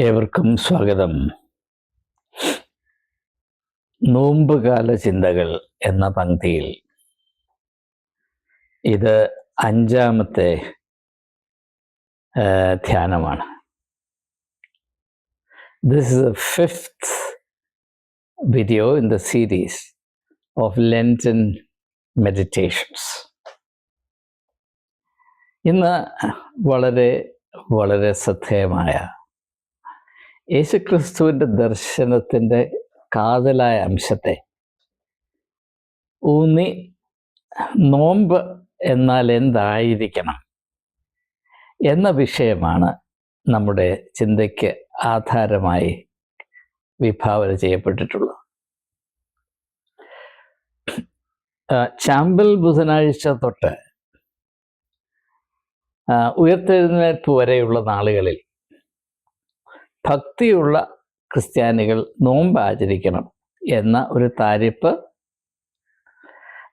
ഏവർക്കും സ്വാഗതം. നോമ്പുകാല ചിന്തകൾ എന്ന പങ്ക്തിയിൽ ഇത് 5-ാമത്തെ ധ്യാനമാണ്. This is the 5th video in the series of Lenten meditations. ഇന്ന് വളരെ വളരെ ശ്രദ്ധേയമായ യേശുക്രിസ്തുവിൻ്റെ ദർശനത്തിൻ്റെ കാതലായ അംശത്തെ ഊന്നി നോമ്പ് എന്നാൽ എന്തായിരിക്കണം എന്ന വിഷയമാണ് നമ്മുടെ ചിന്തയ്ക്ക് ആധാരമായി വിഭാവന ചെയ്യപ്പെട്ടിട്ടുള്ളത്. ചാമ്പൽ ബുധനാഴ്ച തൊട്ട് ഉയർത്തെഴുന്നേൽപ്പ് വരെയുള്ള നാളുകളിൽ ഭക്തിയുള്ള ക്രിസ്ത്യാനികൾ നോമ്പ് ആചരിക്കണം എന്ന ഒരു താരിഫ്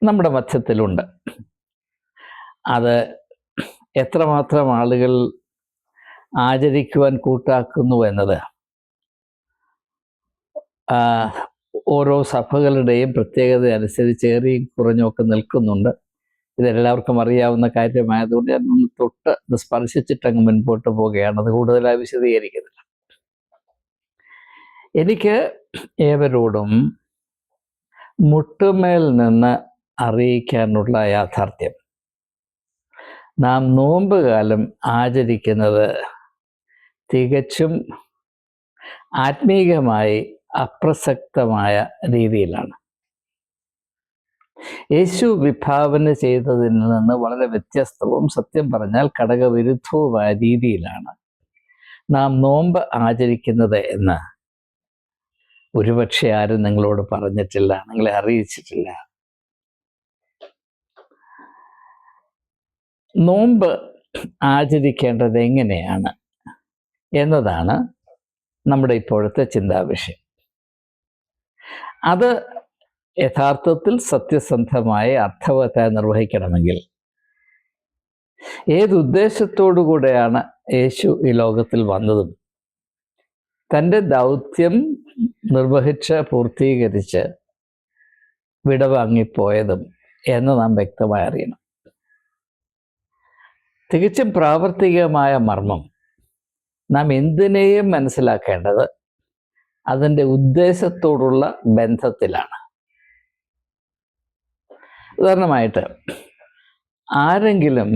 നമ്മുടെ മധ്യത്തിലുണ്ട്. അത് എത്രമാത്രം ആളുകൾ ആചരിക്കുവാൻ കൂട്ടാക്കുന്നു എന്നത് ഓരോ സഭകളുടെയും പ്രത്യേകത അനുസരിച്ച് ഏറിയും കുറഞ്ഞൊക്കെ നിൽക്കുന്നുണ്ട്. ഇതെല്ലാവർക്കും അറിയാവുന്ന കാര്യമായതുകൊണ്ട് ഞാൻ ഒന്ന് തൊട്ട് സ്പർശിച്ചിട്ടങ്ങ് മുൻപോട്ട് പോവുകയാണ്. അത് കൂടുതലായി വിശദീകരിക്കുന്നില്ല. എനിക്ക് ഏവരോടും മുട്ടുമേൽ നിന്ന് അറിയിക്കാനുള്ള യാഥാർത്ഥ്യം, നാം നോമ്പ് കാലം ആചരിക്കുന്നത് തികച്ചും ആത്മീകമായി അപ്രസക്തമായ രീതിയിലാണ്. യേശു വിഭാവന ചെയ്തതിൽ നിന്ന് വളരെ വ്യത്യസ്തവും സത്യം പറഞ്ഞാൽ ഘടകവിരുദ്ധവുമായ രീതിയിലാണ് നാം നോമ്പ് ആചരിക്കുന്നത് എന്ന് ഒരുപക്ഷെ ആരും നിങ്ങളോട് പറഞ്ഞിട്ടില്ല, നിങ്ങളെ അറിയിച്ചിട്ടില്ല. നോമ്പ് ആചരിക്കേണ്ടത് എങ്ങനെയാണ് എന്നതാണ് നമ്മുടെ ഇപ്പോഴത്തെ ചിന്താവിഷയം. അത് യഥാർത്ഥത്തിൽ സത്യസന്ധമായ അർത്ഥവത്തായി നിർവഹിക്കണമെങ്കിൽ ഏതുദ്ദേശത്തോടു കൂടെയാണ് യേശു ഈ ലോകത്തിൽ വന്നതും തൻ്റെ ദൗത്യം നിർവഹിച്ച് പൂർത്തീകരിച്ച് വിടവാങ്ങിപ്പോയതും എന്ന് നാം വ്യക്തമായി അറിയണം. തികച്ചും പ്രാവർത്തികമായ മർമ്മം നാം എന്തിനേയും മനസ്സിലാക്കേണ്ടത് അതിൻ്റെ ഉദ്ദേശത്തോടുള്ള ബന്ധത്തിലാണ്. ഉദാഹരണമായിട്ട്, ആരെങ്കിലും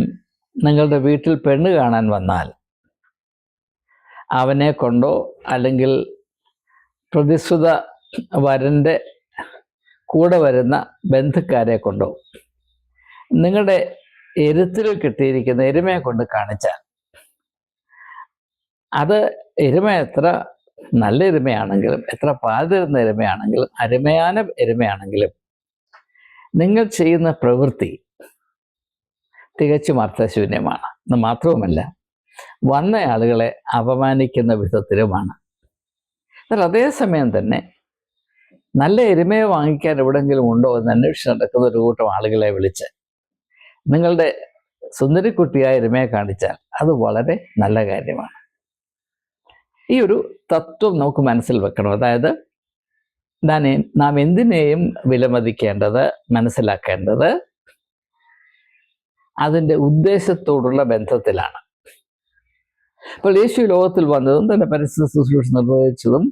നിങ്ങളുടെ വീട്ടിൽ പെണ്ണ് കാണാൻ വന്നാൽ അവനെ കൊണ്ടോ അല്ലെങ്കിൽ പ്രതിശ്രുത വരൻ്റെ കൂടെ വരുന്ന ബന്ധുക്കാരെ കൊണ്ടോ നിങ്ങളുടെ എരുത്തിൽ കിട്ടിയിരിക്കുന്ന എരുമയെ കൊണ്ട് കാണിച്ചാൽ അത് എരുമ എത്ര നല്ല എരുമയാണെങ്കിലും എത്ര പാൽ തരുന്ന എരുമയാണെങ്കിലും അരുമയാന എരുമയാണെങ്കിലും നിങ്ങൾ ചെയ്യുന്ന പ്രവൃത്തി തികച്ചും അർത്ഥശൂന്യമാണ്. എന്ന് മാത്രവുമല്ല, വന്ന ആളുകളെ അപമാനിക്കുന്ന വിധത്തിലുമാണ്. എന്നാൽ അതേസമയം തന്നെ നല്ല എരുമയെ വാങ്ങിക്കാൻ എവിടെയെങ്കിലും ഉണ്ടോ എന്ന് അന്വേഷിച്ച് നടക്കുന്ന ഒരു കൂട്ടം ആളുകളെ വിളിച്ച് നിങ്ങളുടെ സുന്ദരിക്കുട്ടിയായ എരുമയെ കാണിച്ചാൽ അത് വളരെ നല്ല കാര്യമാണ്. ഈ ഒരു തത്വം നമുക്ക് മനസ്സിൽ വെക്കണം. അതായത് നാം എന്തിനേയും വിലമതിക്കേണ്ടത്, മനസ്സിലാക്കേണ്ടത് അതിൻ്റെ ഉദ്ദേശത്തോടുള്ള ബന്ധത്തിലാണ്. അപ്പോൾ യേശു ലോകത്തിൽ വന്നതും തൻ്റെ പരിസ്ഥിതി ശുശ്രൂഷ നിർവഹിച്ചതും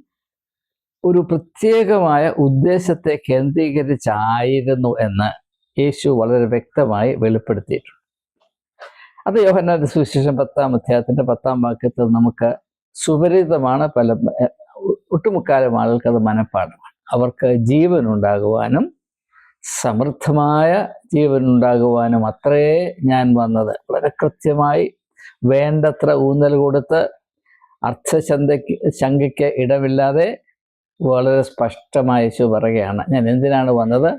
ഒരു പ്രത്യേകമായ ഉദ്ദേശത്തെ കേന്ദ്രീകരിച്ചായിരുന്നു എന്ന് യേശു വളരെ വ്യക്തമായി വെളിപ്പെടുത്തിയിട്ടുണ്ട്. അത് യോഹന്നാന്റെ സുവിശേഷം 10-ാം അധ്യായത്തിൻ്റെ 10-ാം വാക്യത്തിൽ നമുക്ക് സുപരിചിതമാണ്. ഒട്ടുമുക്കാലും ആളുകൾക്ക് അത് മനഃപ്പാടമാണ്. അവർക്ക് ജീവനുണ്ടാകുവാനും സമൃദ്ധമായ ജീവനുണ്ടാകുവാനും അത്രേ ഞാൻ വന്നത്. വളരെ കൃത്യമായി വേണ്ടത്ര ഊന്നൽ കൊടുത്ത് ശങ്കയ്ക്ക് ഇടമില്ലാതെ വളരെ സ്പഷ്ടമായി യേശു പറയുകയാണ്, ഞാൻ എന്തിനാണ് വന്നത്?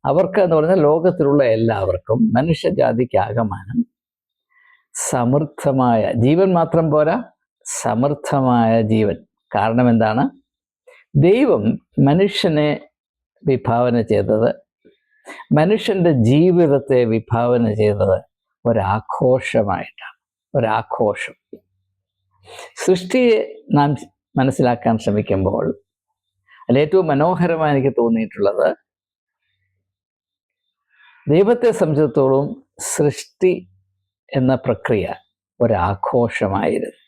അവർക്ക് എന്ന് പറഞ്ഞാൽ ലോകത്തിലുള്ള എല്ലാവർക്കും, മനുഷ്യജാതിക്ക് ആകമാനം സമൃദ്ധമായ ജീവൻ മാത്രം പോരാ, സമൃദ്ധമായ ജീവൻ. കാരണം എന്താണ്? ദൈവം മനുഷ്യനെ വിഭാവന ചെയ്തത്, മനുഷ്യൻ്റെ ജീവിതത്തെ വിഭാവന ചെയ്തത് ഒരാഘോഷമായിട്ടാണ്. ഒരാഘോഷം. സൃഷ്ടിയെ നാം മനസ്സിലാക്കാൻ ശ്രമിക്കുമ്പോൾ അതിൽ ഏറ്റവും മനോഹരമായി എനിക്ക് തോന്നിയിട്ടുള്ളത്, ദൈവത്തെ സംബന്ധിച്ചിടത്തോളം സൃഷ്ടി എന്ന പ്രക്രിയ ഒരാഘോഷമായിരുന്നു.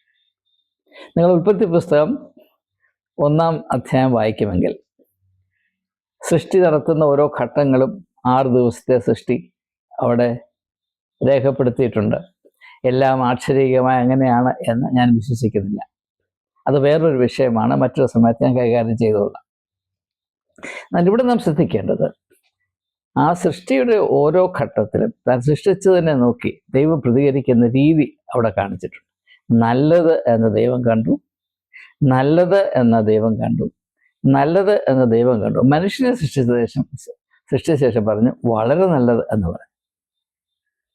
നിങ്ങൾ ഉൽപ്പത്തി പുസ്തകം 1-ാം അധ്യായം വായിക്കുമെങ്കിൽ സൃഷ്ടി നടത്തുന്ന ഓരോ ഘട്ടങ്ങളും 6 ദിവസത്തെ സൃഷ്ടി അവിടെ രേഖപ്പെടുത്തിയിട്ടുണ്ട്. എല്ലാം ആശ്ചര്യകരമായി അങ്ങനെയാണ് എന്ന് ഞാൻ വിശ്വസിക്കുന്നില്ല. അത് വേറൊരു വിഷയമാണ്, മറ്റൊരു സമയത്ത് ഞാൻ കൈകാര്യം ചെയ്തുകൊള്ളാം. എന്നാൽ ഇവിടെ നാം ശ്രദ്ധിക്കേണ്ടത്, ആ സൃഷ്ടിയുടെ ഓരോ ഘട്ടത്തിലും താൻ സൃഷ്ടിച്ചതിനെ നോക്കി ദൈവം പ്രതികരിക്കുന്ന രീതി അവിടെ കാണിച്ചിട്ടുണ്ട്. നല്ലത് എന്ന് ദൈവം കണ്ടു, നല്ലത് എന്ന ദൈവം കണ്ടു, നല്ലത് എന്ന ദൈവം കണ്ടു. മനുഷ്യനെ സൃഷ്ടിച്ച ശേഷം പറഞ്ഞു വളരെ നല്ലത് എന്ന് പറഞ്ഞു.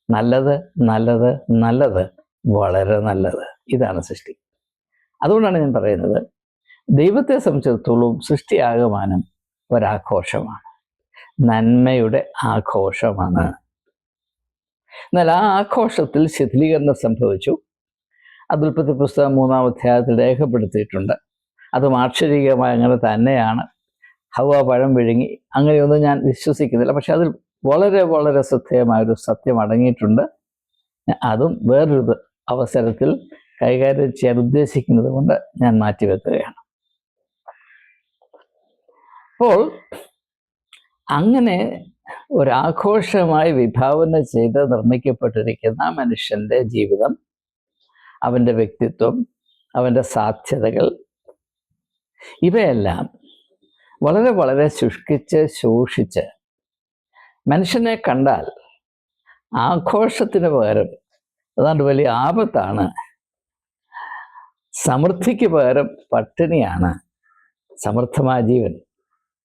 നല്ലത്, നല്ലത്, നല്ലത്, വളരെ നല്ലത്. ഇതാണ് സൃഷ്ടി. അതുകൊണ്ടാണ് ഞാൻ പറയുന്നത്, ദൈവത്തെ സംബന്ധിച്ചിടത്തോളം സൃഷ്ടിയാകമാനം ഒരാഘോഷമാണ്, നന്മയുടെ ആഘോഷമാണ്. എന്നാൽ ആ ആഘോഷത്തിൽ ശിഥിലീകരണം സംഭവിച്ചു. അത് ഉൽപ്പത്തി പുസ്തകം 3-ാം അധ്യായത്തിൽ രേഖപ്പെടുത്തിയിട്ടുണ്ട്. അതും ആശ്ചര്യകരമായി അങ്ങനെ തന്നെയാണ്. ഹവ്വ പഴം വിഴുങ്ങി, അങ്ങനെയൊന്നും ഞാൻ വിശ്വസിക്കുന്നില്ല. പക്ഷെ അതിൽ വളരെ വളരെ ശ്രദ്ധേയമായൊരു സത്യം അടങ്ങിയിട്ടുണ്ട്. അതും വേറൊരു അവസരത്തിൽ കൈകാര്യം ചെയ്യാൻ ഉദ്ദേശിക്കുന്നത് കൊണ്ട് ഞാൻ മാറ്റിവെക്കുകയാണ്. അപ്പോൾ അങ്ങനെ ഒരാഘോഷമായി വിഭാവന ചെയ്ത് നിർമ്മിക്കപ്പെട്ടിരിക്കുന്ന മനുഷ്യൻ്റെ ജീവിതം, അവൻ്റെ വ്യക്തിത്വം, അവൻ്റെ സാധ്യതകൾ, ഇവയെല്ലാം വളരെ വളരെ ശുഷ്കിച്ച് ശോഷിച്ച് മനുഷ്യനെ കണ്ടാൽ ആഘോഷത്തിന് പകരം, അതാണ്ട് വലിയ ആപത്താണ്, സമൃദ്ധിക്ക് പകരം പട്ടിണിയാണ് സമൃദ്ധമായ ജീവൻ.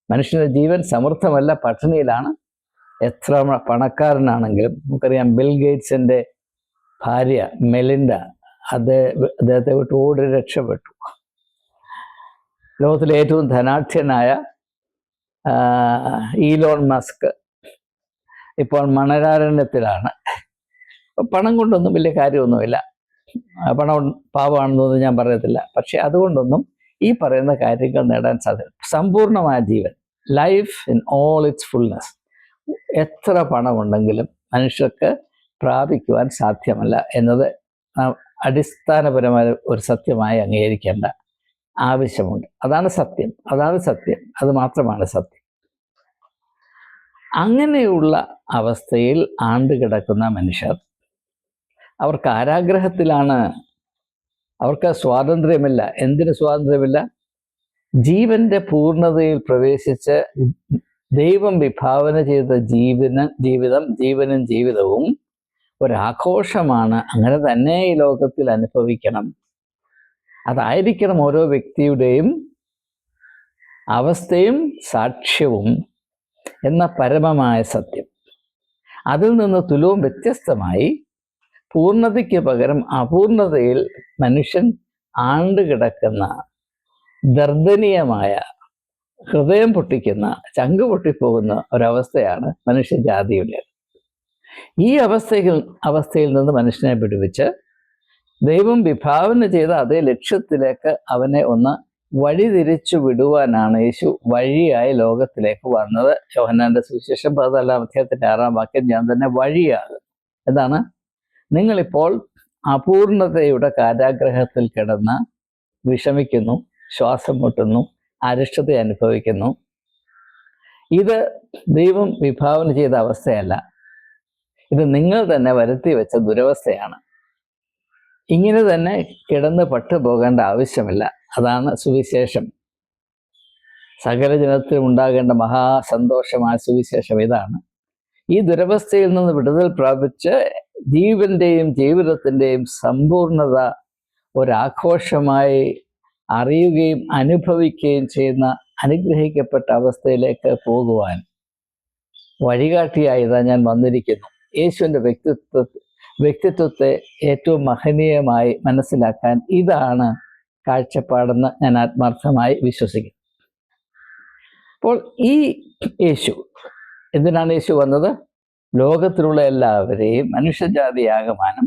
മനുഷ്യൻ്റെ ജീവൻ സമൃദ്ധമല്ല, പട്ടിണിയിലാണ്. എത്ര പണക്കാരനാണെങ്കിലും, നമുക്കറിയാം ബിൽ ഗേറ്റ്സിൻ്റെ ഭാര്യ മെലിൻഡ, അദ്ദേഹത്തെ വിട്ട് ഓടി രക്ഷപ്പെട്ടു. ലോകത്തിലെ ഏറ്റവും ധനാഢ്യനായ ഈലോൺ മസ്ക് ഇപ്പോൾ മണലാരണ്യത്തിലാണ്. പണം കൊണ്ടൊന്നും വലിയ കാര്യമൊന്നുമില്ല, പണം പാവമാണെന്നൊന്നും ഞാൻ പറയത്തില്ല. പക്ഷെ അതുകൊണ്ടൊന്നും ഈ പറയുന്ന കാര്യങ്ങൾ നേടാൻ സാധിക്കും. സമ്പൂർണമായ ജീവൻ, life in all its fullness, എത്ര പണമുണ്ടെങ്കിലും മനുഷ്യർക്ക് പ്രാപിക്കുവാൻ സാധ്യമല്ല എന്നത് അടിസ്ഥാനപരമായ ഒരു സത്യമായി അംഗീകരിക്കേണ്ട ആവശ്യമുണ്ട്. അതാണ് സത്യം, അതാണ് സത്യം, അത് മാത്രമാണ് സത്യം. അങ്ങനെയുള്ള അവസ്ഥയിൽ ആണ്ടുകിടക്കുന്ന മനുഷ്യർ, അവർ കാരാഗ്രഹത്തിലാണ്. അവർക്ക് സ്വാതന്ത്ര്യമില്ല. എന്തിന് സ്വാതന്ത്ര്യമില്ല? ജീവന്റെ പൂർണ്ണതയിൽ പ്രവേശിച്ച് ദൈവം വിഭാവന ചെയ്ത ജീവനും ജീവിതവും ഒരാഘോഷമാണ്. അങ്ങനെ തന്നെ ഈ ലോകത്തിൽ അനുഭവിക്കണം. അതായിരിക്കണം ഓരോ വ്യക്തിയുടെയും അവസ്ഥയും സാക്ഷ്യവും എന്ന പരമമായ സത്യം. അതിൽ നിന്ന് തുലവും വ്യത്യസ്തമായി പൂർണ്ണതയ്ക്ക് പകരം അപൂർണതയിൽ മനുഷ്യൻ ആണ്ടുകിടക്കുന്ന ദർദനീയമായ, ഹൃദയം പൊട്ടിക്കുന്ന, ചങ്ക് പൊട്ടിപ്പോകുന്ന ഒരവസ്ഥയാണ് മനുഷ്യജാതിയുടെ. ഈ അവസ്ഥയിൽ നിന്ന് മനുഷ്യനെ വിടുവിച്ച് ദൈവം വിഭാവന ചെയ്ത അതേ ലക്ഷ്യത്തിലേക്ക് അവനെ ഒന്ന് വഴിതിരിച്ചു വിടുവാനാണ് യേശു വഴിയായി ലോകത്തിലേക്ക് വന്നത്. യോഹന്നാന്റെ സുവിശേഷം 14-ാം അധ്യായത്തിന്റെ 6-ാം വാക്യം, ഞാൻ തന്നെ വഴിയാകും. എന്താണ്? നിങ്ങളിപ്പോൾ അപൂർണതയുടെ കാരാഗ്രഹത്തിൽ കിടന്ന് വിഷമിക്കുന്നു, ശ്വാസം മുട്ടുന്നു, അരിഷ്ടത അനുഭവിക്കുന്നു. ഇത് ദൈവം വിഭാവന ചെയ്ത അവസ്ഥയല്ല, ഇത് നിങ്ങൾ തന്നെ വരുത്തി വെച്ച ദുരവസ്ഥയാണ്. ഇങ്ങനെ തന്നെ കിടന്ന് പട്ടുപോകേണ്ട ആവശ്യമില്ല. അതാണ് സുവിശേഷം. സകല ജനത്തിനും ഉണ്ടാകേണ്ട മഹാസന്തോഷമായ സുവിശേഷം ഇതാണ്. ഈ ദുരവസ്ഥയിൽ നിന്ന് വിടുതൽ പ്രാപിച്ച് ജീവന്റെയും ജീവിതത്തിൻ്റെയും സമ്പൂർണത ഒരാഘോഷമായി അറിയുകയും അനുഭവിക്കുകയും ചെയ്യുന്ന അനുഗ്രഹിക്കപ്പെട്ട അവസ്ഥയിലേക്ക് പോകുവാൻ വഴികാട്ടിയായി ഇതാ ഞാൻ വന്നിരിക്കുന്നു. യേശുവിൻ്റെ വ്യക്തിത്വത്തെ ഏറ്റവും മഹനീയമായി മനസ്സിലാക്കാൻ ഇതാണ് കാഴ്ചപ്പാടെന്ന് ഞാൻ ആത്മാർത്ഥമായി വിശ്വസിക്കുന്നു. അപ്പോൾ ഈ യേശു, എന്തിനാണ് യേശു വന്നത്? ലോകത്തിലുള്ള എല്ലാവരെയും, മനുഷ്യജാതിയാകമാനം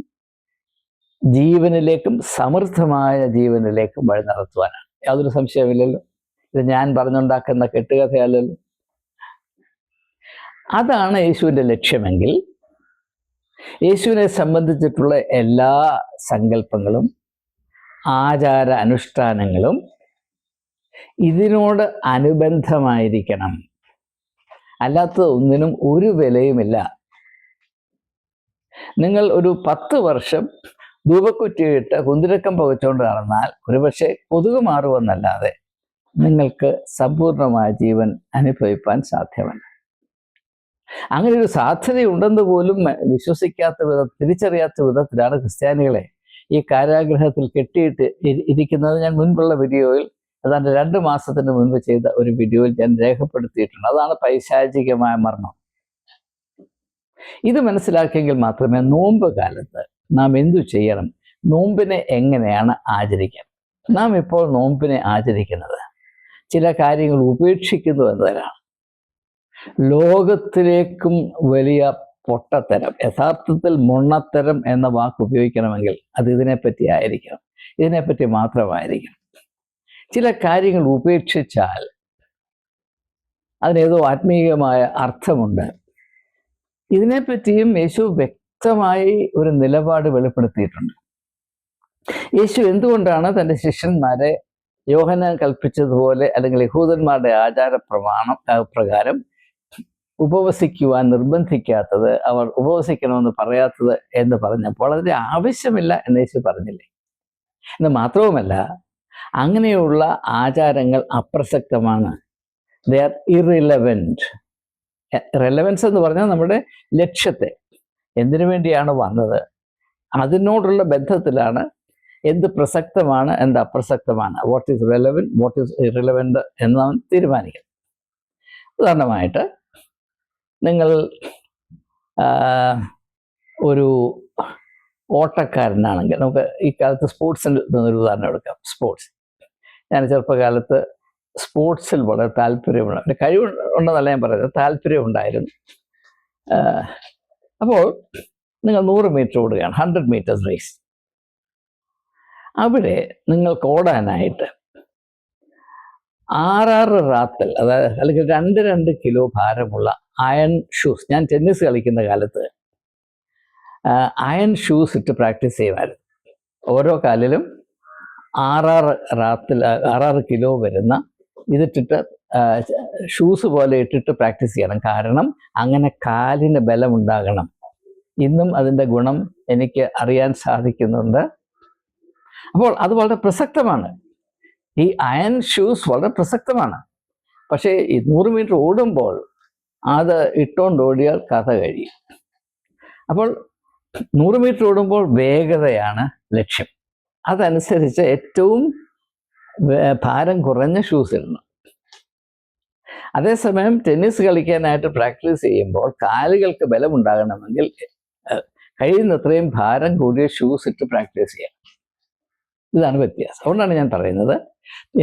ജീവനിലേക്കും സമൃദ്ധമായ ജീവനിലേക്കും വഴി നടത്തുവാനാണ്. യാതൊരു സംശയമില്ലല്ലോ. ഇത് ഞാൻ പറഞ്ഞുണ്ടാക്കുന്ന കെട്ടുകഥയല്ലല്ലോ. അതാണ് യേശുവിൻ്റെ ലക്ഷ്യമെങ്കിൽ യേശുവിനെ സംബന്ധിച്ചിട്ടുള്ള എല്ലാ സങ്കല്പങ്ങളും ആചാര അനുഷ്ഠാനങ്ങളും ഇതിനോട് അനുബന്ധമായിരിക്കണം. അല്ലാത്ത ഒന്നിനും ഒരു വിലയുമില്ല. നിങ്ങൾ ഒരു 10 വർഷം ധൂപക്കുറ്റിയിട്ട് കുന്തിരക്കം പുകച്ചുകൊണ്ട് നടന്നാൽ ഒരുപക്ഷെ കൊതുക് മാറുമെന്നല്ലാതെ നിങ്ങൾക്ക് സമ്പൂർണമായ ജീവൻ അനുഭവിപ്പാൻ സാധ്യമല്ല. അങ്ങനെ ഒരു സാധ്യതയുണ്ടെന്ന് പോലും വിശ്വസിക്കാത്ത തിരിച്ചറിയാത്ത വിധത്തിലാണ് ക്രിസ്ത്യാനികളെ ഈ കാരാഗ്രഹത്തിൽ കെട്ടിയിട്ട് ഇരിക്കുന്നത്. ഞാൻ മുൻപുള്ള വീഡിയോയിൽ, അതാണ്ട് 2 മാസത്തിന് മുൻപ് ചെയ്ത ഒരു വീഡിയോയിൽ ഞാൻ രേഖപ്പെടുത്തിയിട്ടുണ്ട്. അതാണ് പൈശാചികമായ മരണം. ഇത് മനസ്സിലാക്കിയെങ്കിൽ മാത്രമേ നോമ്പ് കാലത്ത് നാം എന്തു ചെയ്യണം, നോമ്പിനെ എങ്ങനെയാണ് ആചരിക്കാൻ. നാം ഇപ്പോൾ നോമ്പിനെ ആചരിക്കുന്നത് ചില കാര്യങ്ങൾ ഉപേക്ഷിക്കുന്നു എന്നതിലാണ്. ലോകത്തിലേക്കും വലിയ പൊട്ടത്തരം, യഥാർത്ഥത്തിൽ മൊണ്ണത്തരം എന്ന വാക്ക് ഉപയോഗിക്കണമെങ്കിൽ അത് ഇതിനെപ്പറ്റി ആയിരിക്കണം, ഇതിനെപ്പറ്റി മാത്രമായിരിക്കണം. ചില കാര്യങ്ങൾ ഉപേക്ഷിച്ചാൽ അതിനേതോ ആത്മീയമായ അർത്ഥമുണ്ട്. ഇതിനെപ്പറ്റിയും യേശു വ്യക്തമായി ഒരു നിലപാട് വെളിപ്പെടുത്തിയിട്ടുണ്ട്. യേശു എന്തുകൊണ്ടാണ് തൻ്റെ ശിഷ്യന്മാരെ യോഹന്നാൻ കൽപ്പിച്ചതുപോലെ അല്ലെങ്കിൽ യഹൂദന്മാരുടെ പ്രകാരം ഉപവസിക്കുവാൻ നിർബന്ധിക്കാത്തത്, അവർ ഉപവസിക്കണമെന്ന് പറയാത്തത് എന്ന് പറഞ്ഞപ്പോൾ അതിൻ്റെ ആവശ്യമില്ല എന്ന് യേശു പറഞ്ഞില്ലേ? എന്ന് മാത്രവുമല്ല, അങ്ങനെയുള്ള ആചാരങ്ങൾ അപ്രസക്തമാണ്. They are irrelevant. റെലവൻസ് എന്ന് പറഞ്ഞാൽ നമ്മുടെ ലക്ഷ്യത്തെ, എന്തിനു വേണ്ടിയാണ് വന്നത്, അതിനോടുള്ള ബന്ധത്തിലാണ് എന്ത് പ്രസക്തമാണ് എന്ത് അപ്രസക്തമാണ്, what is relevant what is irrelevant എന്ന് നാം തീരുമാനിക്കും. ഉദാഹരണമായിട്ട് നിങ്ങൾ ഒരു ഓട്ടക്കാരനാണെങ്കിൽ, നമുക്ക് ഈ കാലത്ത് സ്പോർട്സിൽ നിന്നൊരു ഉദാഹരണം എടുക്കാം. സ്പോർട്സ്, ഞാൻ ചെറുപ്പകാലത്ത് സ്പോർട്സിൽ വളരെ താല്പര്യമുള്ള, എൻ്റെ കഴിവ് ഉണ്ടെന്നല്ല ഞാൻ പറയുന്നത്, താല്പര്യമുണ്ടായിരുന്നു. അപ്പോൾ നിങ്ങൾ 100 മീറ്റർ ഓടുകയാണ്, 100 മീറ്റേഴ്സ് റേസ്. അവിടെ നിങ്ങൾക്ക് ഓടാനായിട്ട് 6 റാത്തൽ, അതായത് അല്ലെങ്കിൽ 2 കിലോ ഭാരമുള്ള അയൺ ഷൂസ്, ഞാൻ ടെന്നീസ് കളിക്കുന്ന കാലത്ത് അയൺ ഷൂസ് ഇട്ട് പ്രാക്ടീസ് ചെയ്യുമായിരുന്നു. ഓരോ കാലിലും 6 കിലോ വരുന്ന ഇതിട്ടിട്ട് ഷൂസ് പോലെ ഇട്ടിട്ട് പ്രാക്ടീസ് ചെയ്യണം. കാരണം അങ്ങനെ കാലിന് ബലമുണ്ടാകണം. ഇന്നും അതിൻ്റെ ഗുണം എനിക്ക് അറിയാൻ സാധിക്കുന്നുണ്ട്. അപ്പോൾ അത് വളരെ പ്രസക്തമാണ്. ഈ അയൺ ഷൂസ് വളരെ പ്രസക്തമാണ്. പക്ഷേ ഈ 100 മീറ്റർ ഓടുമ്പോൾ അത് ഇട്ടുകൊണ്ട് ഓടിയാൽ കഥ കഴിയും. അപ്പോൾ 100 മീറ്റർ ഓടുമ്പോൾ വേഗതയാണ് ലക്ഷ്യം. അതനുസരിച്ച് ഏറ്റവും ഭാരം കുറഞ്ഞ ഷൂസ് ഇടണം. അതേസമയം ടെന്നീസ് കളിക്കാനായിട്ട് പ്രാക്ടീസ് ചെയ്യുമ്പോൾ കാലുകൾക്ക് ബലമുണ്ടാകണമെങ്കിൽ കഴിയുന്നത്രയും ഭാരം കൂടിയ ഷൂസ് ഇട്ട് പ്രാക്ടീസ് ചെയ്യണം. ഇതാണ് വ്യത്യാസം. അതുകൊണ്ടാണ് ഞാൻ പറയുന്നത്,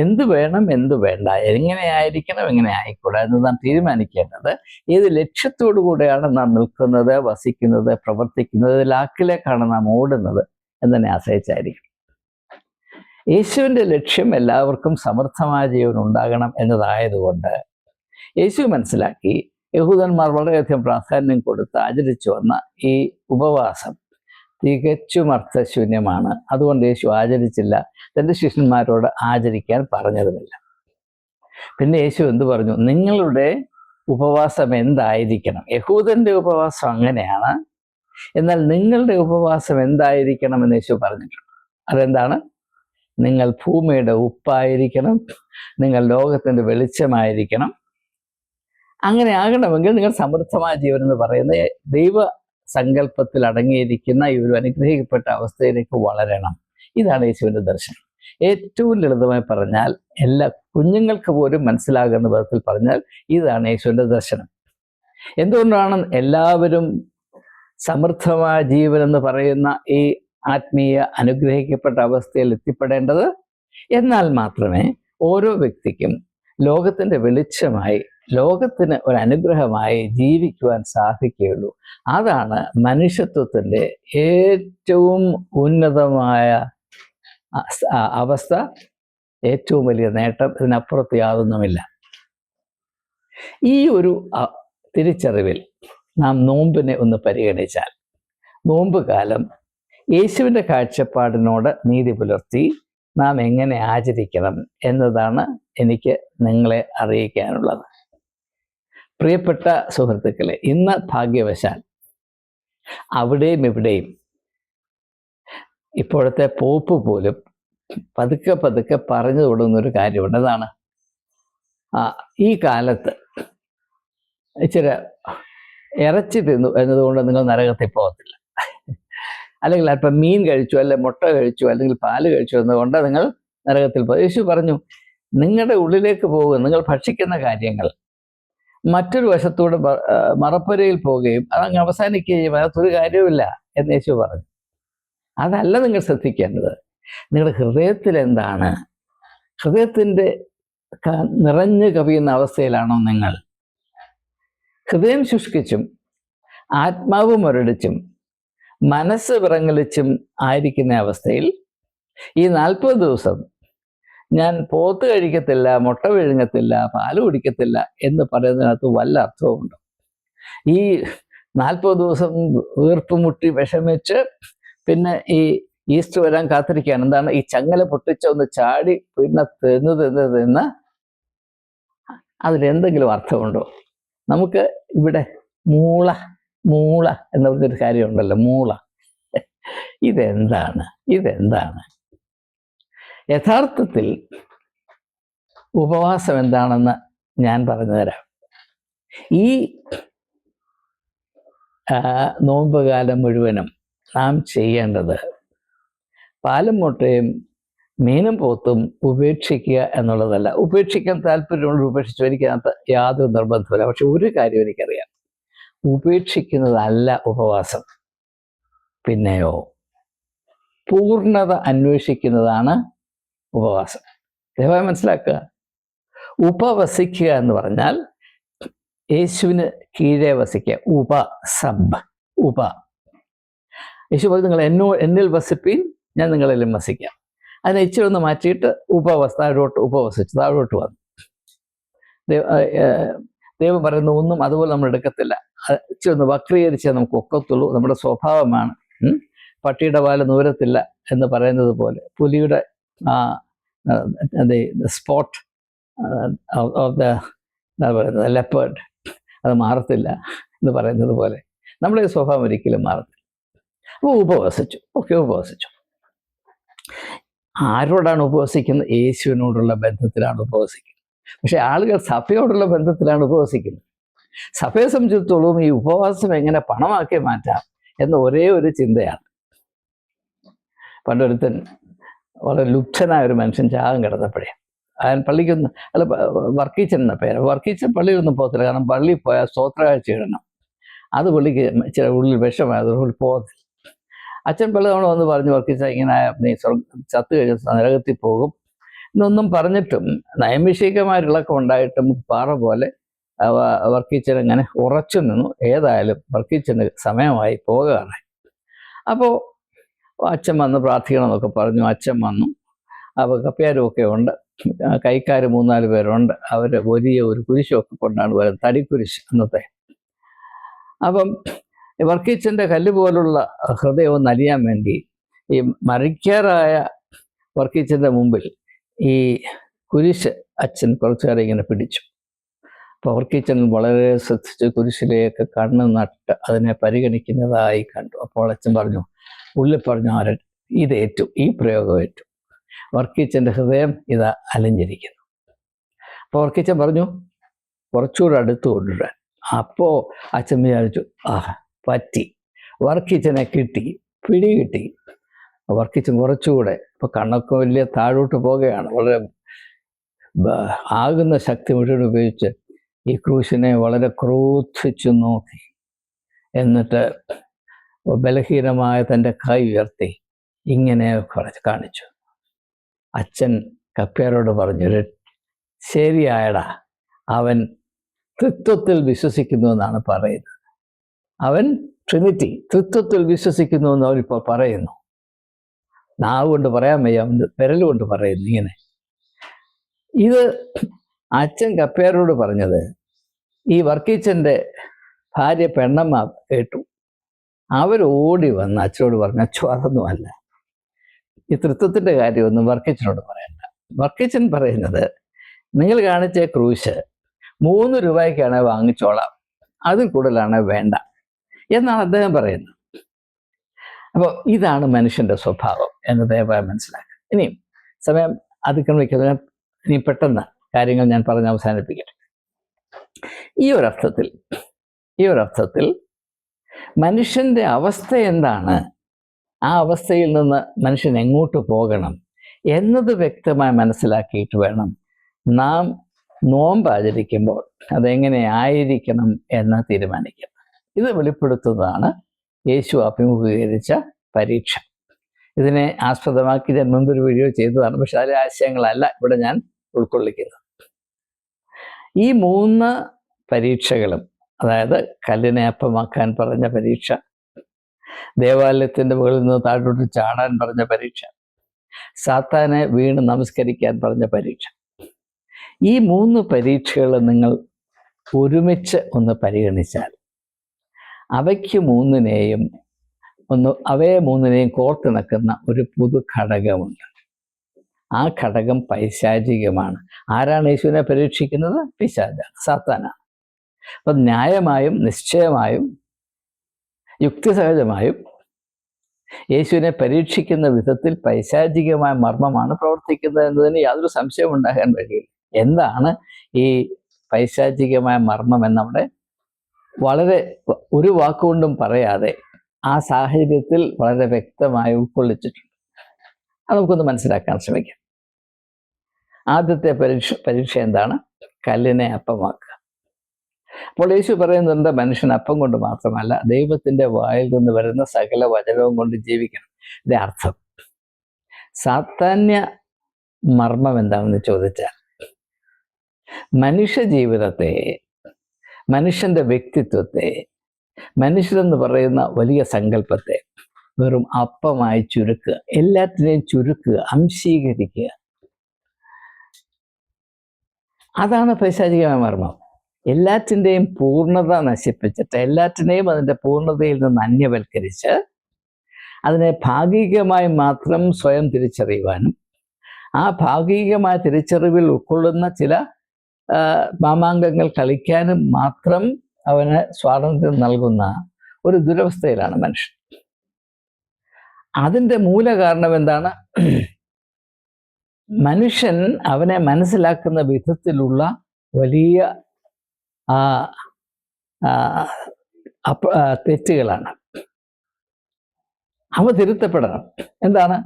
എന്ത് വേണം എന്ത് വേണ്ട, എങ്ങനെ ആയിരിക്കണം എങ്ങനെ ആയിക്കൂടാ എന്ന് നാം തീരുമാനിക്കേണ്ടത് ഏത് ലക്ഷ്യത്തോടു കൂടെയാണ് നാം നിൽക്കുന്നത്, വസിക്കുന്നത്, പ്രവർത്തിക്കുന്നത്, ലാക്കിലേക്കാണ് നാം ഓടുന്നത് എന്നതിനെ ആശ്രയിച്ചായിരിക്കും. യേശുവിൻ്റെ ലക്ഷ്യം എല്ലാവർക്കും സമൃദ്ധമായ ജീവൻ ഉണ്ടാകണം എന്നതായതുകൊണ്ട് യേശു മനസ്സിലാക്കി യഹൂദന്മാർ വളരെയധികം പ്രാധാന്യം കൊടുത്ത് ആചരിച്ചു വന്ന ഈ ഉപവാസം തികച്ചും അർത്ഥശൂന്യമാണ്. അതുകൊണ്ട് യേശു ആചരിച്ചില്ല, തൻ്റെ ശിഷ്യന്മാരോട് ആചരിക്കാൻ പറഞ്ഞതുമില്ല. പിന്നെ യേശു എന്തു പറഞ്ഞു? നിങ്ങളുടെ ഉപവാസം എന്തായിരിക്കണം? യഹൂദൻ്റെ ഉപവാസം അങ്ങനെയാണ്, എന്നാൽ നിങ്ങളുടെ ഉപവാസം എന്തായിരിക്കണം എന്ന് യേശു പറഞ്ഞിട്ടുണ്ട്. അതെന്താണ്? നിങ്ങൾ ഭൂമിയുടെ ഉപ്പായിരിക്കണം, നിങ്ങൾ ലോകത്തിൻ്റെ വെളിച്ചമായിരിക്കണം. അങ്ങനെ ആകണമെങ്കിൽ നിങ്ങൾ സമൃദ്ധമായ ജീവൻ എന്ന് പറയുന്ന ദൈവ സങ്കല്പത്തിൽ അടങ്ങിയിരിക്കുന്ന ഈ ഒരു അനുഗ്രഹിക്കപ്പെട്ട അവസ്ഥയിലേക്ക് വളരണം. ഇതാണ് യേശുവിൻ്റെ ദർശനം. ഏറ്റവും ലളിതമായി പറഞ്ഞാൽ, എല്ലാ കുഞ്ഞുങ്ങൾക്ക് പോലും മനസ്സിലാകുന്ന വിധത്തിൽ പറഞ്ഞാൽ ഇതാണ് യേശുവിൻ്റെ ദർശനം. എന്തുകൊണ്ടാണ് എല്ലാവരും സമൃദ്ധമായ ജീവൻ എന്ന് പറയുന്ന ഈ ആത്മീയ അനുഗ്രഹിക്കപ്പെട്ട അവസ്ഥയിൽ എത്തിപ്പെടേണ്ടത്? എന്നാൽ മാത്രമേ ഓരോ വ്യക്തിക്കും ലോകത്തിൻ്റെ വെളിച്ചമായി ലോകത്തിന് ഒരു അനുഗ്രഹമായി ജീവിക്കുവാൻ സാധിക്കുകയുള്ളൂ. അതാണ് മനുഷ്യത്വത്തിൻ്റെ ഏറ്റവും ഉന്നതമായ അവസ്ഥ, ഏറ്റവും വലിയ നേട്ടം. ഇതിനപ്പുറത്ത് യാതൊന്നുമില്ല. ഈ ഒരു തിരിച്ചറിവിൽ നാം നോമ്പിനെ ഒന്ന് പരിഗണിച്ചാൽ, നോമ്പ് കാലം യേശുവിൻ്റെ കാഴ്ചപ്പാടിനോട് നീതി പുലർത്തി നാം എങ്ങനെ ആചരിക്കണം എന്നതാണ് എനിക്ക് നിങ്ങളെ അറിയിക്കാനുള്ളത്. പ്രിയപ്പെട്ട സുഹൃത്തുക്കളെ, ഇന്ന് ഭാഗ്യവശാൽ അവിടെയും ഇവിടെയും ഇപ്പോഴത്തെ പോപ്പ് പോലും പതുക്കെ പതുക്കെ പറഞ്ഞു തുടങ്ങുന്നൊരു കാര്യമുണ്ട്. അതാണ് ഈ കാലത്ത് ഇച്ചിരി ഇറച്ചി തിന്നു എന്നതുകൊണ്ട് നിങ്ങൾ നരകത്തിൽ പോകത്തില്ല, അല്ലെങ്കിൽ അല്പം മീൻ കഴിച്ചു, അല്ലെങ്കിൽ മുട്ട കഴിച്ചു, അല്ലെങ്കിൽ പാല് കഴിച്ചു എന്നതുകൊണ്ട് നിങ്ങൾ നരകത്തിൽ പോകും. യേശു പറഞ്ഞു, നിങ്ങളുടെ ഉള്ളിലേക്ക് പോകുക, നിങ്ങൾ ഭക്ഷിക്കുന്ന കാര്യങ്ങൾ മറ്റൊരു വശത്തൂടെ മറപ്പുരയിൽ പോവുകയും അതങ്ങ് അവസാനിക്കുകയും അതിനകത്തൊരു കാര്യവുമില്ല എന്ന് യേശു പറഞ്ഞു. അതല്ല നിങ്ങൾ ശ്രദ്ധിക്കേണ്ടത്. നിങ്ങളുടെ ഹൃദയത്തിൽ എന്താണ്? ഹൃദയത്തിൻ്റെ നിറഞ്ഞു കവിയുന്ന അവസ്ഥയിലാണോ നിങ്ങൾ? ഹൃദയം ശുഷ്കിച്ചും ആത്മാവ് മുരടിച്ചും മനസ്സ് വിറങ്ങലിച്ചും ആയിരിക്കുന്ന അവസ്ഥയിൽ ഈ 40 ദിവസം ഞാൻ പോത്ത് കഴിക്കത്തില്ല, മുട്ട വിഴുങ്ങത്തില്ല, പാല് കുടിക്കത്തില്ല എന്ന് പറയുന്നതിനകത്ത് വല്ല അർത്ഥവുമുണ്ടോ? ഈ 40 ദിവസം വീർപ്പ് മുട്ടി വിഷമിച്ച് പിന്നെ ഈ ഈസ്റ്റർ വരാൻ കാത്തിരിക്കുകയാണ്. എന്താണ്? ഈ ചങ്ങല പൊട്ടിച്ച ഒന്ന് ചാടി പിന്നെ തിന്ന് അതിലെന്തെങ്കിലും അർത്ഥമുണ്ടോ? നമുക്ക് ഇവിടെ മൂള എന്ന് പറഞ്ഞൊരു കാര്യമുണ്ടല്ലോ, മൂള. ഇതെന്താണ്? യഥാർത്ഥത്തിൽ ഉപവാസം എന്താണെന്ന് ഞാൻ പറഞ്ഞു തരാം. ഈ നോമ്പ് കാലം മുഴുവനും നാം ചെയ്യേണ്ടത് പാലും മുട്ടയും മീനും പോത്തും ഉപേക്ഷിക്കുക എന്നുള്ളതല്ല. ഉപേക്ഷിക്കാൻ താല്പര്യമുണ്ട്, ഉപേക്ഷിച്ചു, എനിക്കതിനകത്ത് യാതൊരു നിർബന്ധമില്ല. പക്ഷെ ഒരു കാര്യം എനിക്കറിയാം, ഉപേക്ഷിക്കുന്നതല്ല ഉപവാസം. പിന്നെയോ പൂർണ്ണത അന്വേഷിക്കുന്നതാണ് ഉപവാസം. ദയവായി മനസ്സിലാക്കുക. ഉപവസിക്കുക എന്ന് പറഞ്ഞാൽ യേശുവിന് കീഴെ വസിക്കുക. യേശു പറഞ്ഞു, നിങ്ങൾ എന്നിൽ വസിപ്പീൻ, ഞാൻ നിങ്ങളിലും വസിക്കാം. അതിനെ ഇച്ചിരി ഒന്ന് മാറ്റിയിട്ട് താഴോട്ട് വന്നു. ദൈവം പറയുന്ന ഒന്നും അതുപോലെ നമ്മൾ എടുക്കത്തില്ല. ഇച്ചിരി ഒന്ന് വക്രീകരിച്ചേ നമുക്ക് ഒക്കത്തുള്ളൂ. നമ്മുടെ സ്വഭാവമാണ്. പട്ടിയുടെ പാല് നൂരത്തില്ല എന്ന് പറയുന്നത് പോലെ പുലിയുടെ സ്പോട്ട് ഓഫ് ദ എന്താ പറയുന്നത് ലെപ്പേർഡ് അത് മാറത്തില്ല എന്ന് പറയുന്നത് പോലെ നമ്മുടെ സ്വഭാവം ഒരിക്കലും മാറത്തില്ല. അപ്പോൾ ഉപവസിച്ചു. ആരോടാണ് ഉപവസിക്കുന്നത്? യേശുവിനോടുള്ള ബന്ധത്തിലാണ് ഉപവസിക്കുന്നത്. പക്ഷെ ആളുകൾ സഭയോടുള്ള ബന്ധത്തിലാണ് ഉപവസിക്കുന്നത്. സഭയെ സംബന്ധിച്ചിടത്തോളം ഈ ഉപവാസം എങ്ങനെ പണമാക്കി മാറ്റാം എന്ന ഒരേ ഒരു ചിന്തയാണ്. പണ്ടൊരുത്തൻ വളരെ ലുപ്തനായ ഒരു മനുഷ്യൻ ചാകം കിടന്നപ്പോഴേ അയാൾ പള്ളിക്കൊന്ന് വർക്കീച്ചൻ എന്ന പേര്. വർക്കീച്ചൻ പള്ളിയിലൊന്നും പോകത്തില്ല, കാരണം പള്ളിയിൽ പോയാൽ സ്തോത്രകാഴ്ച ഇടണം. അത് പുള്ളിക്ക് ചില ഉള്ളിൽ വിഷമായതുകൊണ്ട് പോകത്തില്ല. അച്ഛൻ പല തവണ വന്ന് പറഞ്ഞു, വർക്കീച്ച ഇങ്ങനെ നീ ചത്ത് കഴിഞ്ഞ നരകത്തിൽ പോകും എന്നൊന്നും പറഞ്ഞിട്ടും നൈമിഷികമായിട്ടിളക്കം ഉണ്ടായിട്ടും പാറ പോലെ വർക്കീച്ചൻ അങ്ങനെ ഉറച്ചു നിന്നു. ഏതായാലും വർക്കീച്ചന് സമയമായി പോകാറായി. അപ്പോൾ അച്ഛൻ വന്ന് പ്രാർത്ഥിക്കണമെന്നൊക്കെ പറഞ്ഞു. അച്ഛൻ വന്നു. അപ്പോൾ കപ്പ്യാരും ഒക്കെ ഉണ്ട്, കൈക്കാർ 3-4 പേരുണ്ട്. അവർ വലിയ ഒരു കുരിശൊക്കെ കൊണ്ടാണ് വരുന്നത്, തടിക്കുരിശ് അന്നത്തെ. അപ്പം വർക്കീച്ചൻ്റെ കല്ല് പോലുള്ള ഹൃദയം ഒന്ന് അലിയാൻ വേണ്ടി ഈ മരിക്കാറായ വർക്കീച്ചൻ്റെ മുമ്പിൽ ഈ കുരിശ് അച്ഛൻ കുറച്ചു നേരം ഇങ്ങനെ പിടിച്ചു. അപ്പോൾ വർക്കീച്ചൻ വളരെ ശ്രദ്ധിച്ച് കുരിശിലേക്ക് കണ്ണ് നട്ട് അതിനെ പരിഗണിക്കുന്നതായി കണ്ടു. അപ്പോൾ അച്ഛൻ പറഞ്ഞു, ഉള്ളിൽ പറഞ്ഞു, ഇതേറ്റു, ഈ പ്രയോഗം ഏറ്റു. വർക്കീച്ചൻ്റെ ഹൃദയം ഇതാ അലഞ്ഞിരിക്കുന്നു. അപ്പോൾ വർക്കീച്ചൻ പറഞ്ഞു, കുറച്ചുകൂടെ അടുത്ത് കൊണ്ടുവരാൻ. അപ്പോൾ അച്ഛൻ വിചാരിച്ചു, പറ്റി, വർക്കീച്ചനെ പിടികിട്ടി. വർക്കീച്ചൻ കുറച്ചുകൂടെ ഇപ്പോൾ കണ്ണൊക്കെ വലിയ താഴോട്ട് പോകുകയാണ്. വളരെ ആകുന്ന ശക്തി മുഴുവൻ ഉപയോഗിച്ച് ഈ ക്രൂശിനെ വളരെ ക്രോധിച്ചു നോക്കി. എന്നിട്ട് ബലഹീനമായ തൻ്റെ കൈ ഉയർത്തി ഇങ്ങനെ കാണിച്ചു. അച്ഛൻ കപ്പ്യാരോട് പറഞ്ഞു, ശരിയായടാ, അവൻ തൃത്വത്തിൽ വിശ്വസിക്കുന്നു എന്നാണ് പറയുന്നത്. അവൻ ട്രിനിറ്റി, തൃത്വത്തിൽ വിശ്വസിക്കുന്നു എന്ന് അവനിപ്പോൾ പറയുന്നു. നാവ് കൊണ്ട് പറയാൻ വയ്യ, അവൻ്റെ വിരലുകൊണ്ട് പറയുന്നു ഇങ്ങനെ. ഇത് അച്ഛൻ കപ്പേരോട് പറഞ്ഞത് ഈ വർക്കീച്ചൻ്റെ ഭാര്യ പെണ്ണമ്മ കേട്ടു. അവരോടി വന്ന് അച്ഛനോട് പറഞ്ഞു, അച്ഛൻ അതൊന്നുമല്ല, ഈ തൃത്വത്തിൻ്റെ കാര്യമൊന്നും വർക്കീച്ചനോട് പറയണ്ട. വർക്കീച്ചൻ പറയുന്നത്, നിങ്ങൾ കാണിച്ച ക്രൂശ് 3 രൂപയ്ക്കാണ് വാങ്ങിച്ചോളാം, അതിൽ കൂടുതലാണ് വേണ്ട എന്നാണ് അദ്ദേഹം പറയുന്നത്. അപ്പോൾ ഇതാണ് മനുഷ്യൻ്റെ സ്വഭാവം എന്ന് ദയവായി മനസ്സിലാക്കുക. ഇനിയും സമയം അതിക്രമിക്കുന്നതിന് ഇനി പെട്ടെന്ന് കാര്യങ്ങൾ ഞാൻ പറഞ്ഞ് അവസാനിപ്പിക്കട്ടെ. ഈ ഒരർത്ഥത്തിൽ മനുഷ്യൻ്റെ അവസ്ഥ എന്താണ്, ആ അവസ്ഥയിൽ നിന്ന് മനുഷ്യൻ എങ്ങോട്ട് പോകണം എന്നത് വ്യക്തമായി മനസ്സിലാക്കിയിട്ട് വേണം നാം നോമ്പ് ആചരിക്കുമ്പോൾ അതെങ്ങനെ ആയിരിക്കണം എന്ന് തീരുമാനിക്കണം. ഇത് വെളിപ്പെടുത്തുന്നതാണ് യേശു അഭിമുഖീകരിച്ച പരീക്ഷ. ഇതിനെ ആസ്പദമാക്കി ഞാൻ മുൻപൊരു വീഡിയോ ചെയ്തതാണ്, പക്ഷെ അതിലെ ആശയങ്ങളല്ല ഇവിടെ ഞാൻ ഉൾക്കൊള്ളിക്കുന്നത്. ഈ 3 പരീക്ഷകളും, അതായത് കല്ലിനെ അപ്പമാക്കാൻ പറഞ്ഞ പരീക്ഷ, ദേവാലയത്തിൻ്റെ മുകളിൽ നിന്ന് താഴോട്ട് ചാടാൻ പറഞ്ഞ പരീക്ഷ, സാത്താനെ വീണ് നമസ്കരിക്കാൻ പറഞ്ഞ പരീക്ഷ, ഈ 3 പരീക്ഷകൾ നിങ്ങൾ ഒരുമിച്ച് ഒന്ന് പരിഗണിച്ചാൽ അവയെ മൂന്നിനെയും കോർത്തിണക്കുന്ന ഒരു പൊതു ഘടകമുണ്ട്. ആ ഘടകം പൈശാചികമാണ്. ആരാണ് യേശുവിനെ പരീക്ഷിക്കുന്നത്? പിശാചാണ്, സാത്താനാണ്. അപ്പം ന്യായമായും നിശ്ചയമായും യുക്തിസഹജമായും യേശുവിനെ പരീക്ഷിക്കുന്ന വിധത്തിൽ പൈശാചികമായ മർമ്മമാണ് പ്രവർത്തിക്കുന്നത് എന്നതിന് യാതൊരു സംശയവും ഉണ്ടാകാൻ കഴിയില്ല. എന്താണ് ഈ പൈശാചികമായ മർമ്മം എന്നവിടെ വളരെ ഒരു വാക്കുകൊണ്ടും പറയാതെ ആ സാഹചര്യത്തിൽ വളരെ വ്യക്തമായി ഉൾക്കൊള്ളിച്ചിട്ടുണ്ട്. അത് നമുക്കൊന്ന് മനസ്സിലാക്കാൻ ശ്രമിക്കാം. ആദ്യത്തെ പരീക്ഷ എന്താണ്? കല്ലിനെ അപ്പമാക്കുക. അപ്പോൾ യേശു പറയുന്നുണ്ട്, മനുഷ്യൻ അപ്പം കൊണ്ട് മാത്രമല്ല ദൈവത്തിൻ്റെ വായിൽ നിന്ന് വരുന്ന സകല വചനവും കൊണ്ട് ജീവിക്കണം. ഇതിൻ്റെ അർത്ഥം സാത്താന്യ മർമ്മം എന്താണെന്ന് ചോദിച്ചാൽ മനുഷ്യ ജീവിതത്തെ, മനുഷ്യൻ്റെ വ്യക്തിത്വത്തെ, മനുഷ്യരെന്ന് പറയുന്ന വലിയ സങ്കല്പത്തെ വെറും അപ്പമായി ചുരുക്കുക, എല്ലാറ്റിനെയും ചുരുക്കുക, അംശീകരിക്കുക. അതാണ് പൈശാചികമായ മർമ്മം. എല്ലാറ്റിൻ്റെയും പൂർണ്ണത നശിപ്പിച്ചിട്ട്, എല്ലാറ്റിനെയും അതിൻ്റെ പൂർണ്ണതയിൽ നിന്ന് അന്യവൽക്കരിച്ച് അതിനെ ഭാഗികമായി മാത്രം സ്വയം തിരിച്ചറിയുവാനും ആ ഭാഗികമായ തിരിച്ചറിവിൽ ഉൾക്കൊള്ളുന്ന ചില മാമാങ്കങ്ങൾ കളിക്കാനും മാത്രം അവന് സ്വാതന്ത്ര്യം നൽകുന്ന ഒരു ദുരവസ്ഥയിലാണ് മനുഷ്യൻ. അതിൻ്റെ മൂല കാരണം എന്താണ്? മനുഷ്യൻ അവനെ മനസ്സിലാക്കുന്ന വിധത്തിലുള്ള വലിയ തെറ്റുകളാണ്. അവ തിരുത്തപ്പെടണം. എന്താണ്?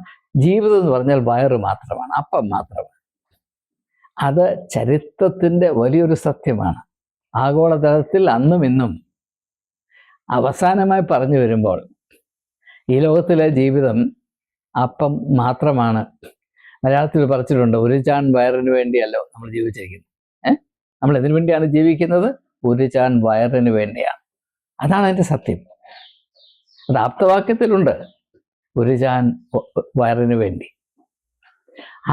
ജീവിതം എന്ന് പറഞ്ഞാൽ വയറ് മാത്രമാണ്, അപ്പം മാത്രമാണ്. അത് ചരിത്രത്തിൻ്റെ വലിയൊരു സത്യമാണ്. ആഗോളതലത്തിൽ അന്നും ഇന്നും അവസാനമായി പറഞ്ഞു വരുമ്പോൾ ഈ ലോകത്തിലെ ജീവിതം അപ്പം മാത്രമാണ്. മലയാളത്തിൽ പറഞ്ഞിട്ടുണ്ട്, ഒരു ചാൺ വയറിന് വേണ്ടിയല്ലോ നമ്മൾ ജീവിച്ചിരിക്കുന്നത്. നമ്മൾ എന്തിനു വേണ്ടിയാണ് ജീവിക്കുന്നത്? ഒരു ചാൺ വയറിന് വേണ്ടിയാണ്. അതാണ് അതിൻ്റെ സത്യം. അത് ആപ്തവാക്യത്തിലുണ്ട്, ഒരു ചാൺ വയറിന് വേണ്ടി.